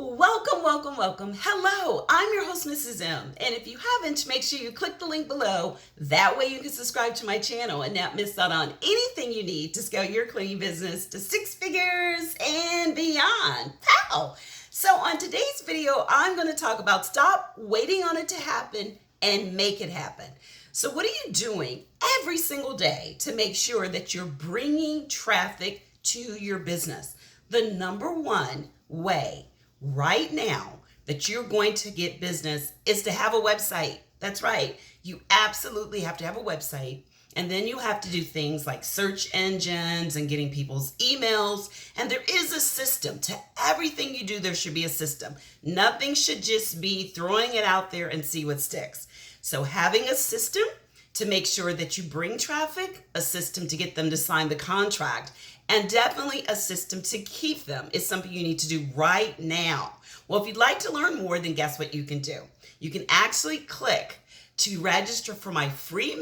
Welcome, welcome, welcome. Hello, I'm your host, Mrs. M. And if you haven't, make sure you click the link below. That way you can subscribe to my channel and not miss out on anything you need to scale your cleaning business to 6 figures and beyond. Pow! So on today's video, I'm going to talk about stop waiting on it to happen and make it happen. So what are you doing every single day to make sure that you're bringing traffic to your business? The number one way right now that you're going to get business is to have a website. That's right. You absolutely have to have a website. And then you have to do things like search engines and getting people's emails. And there is a system to everything you do. There should be a system. Nothing should just be throwing it out there and see what sticks. So having a system to make sure that you bring traffic, a system to get them to sign the contract, and definitely a system to keep them is something you need to do right now. Well, if you'd like to learn more, then guess what you can do? You can actually click to register for my free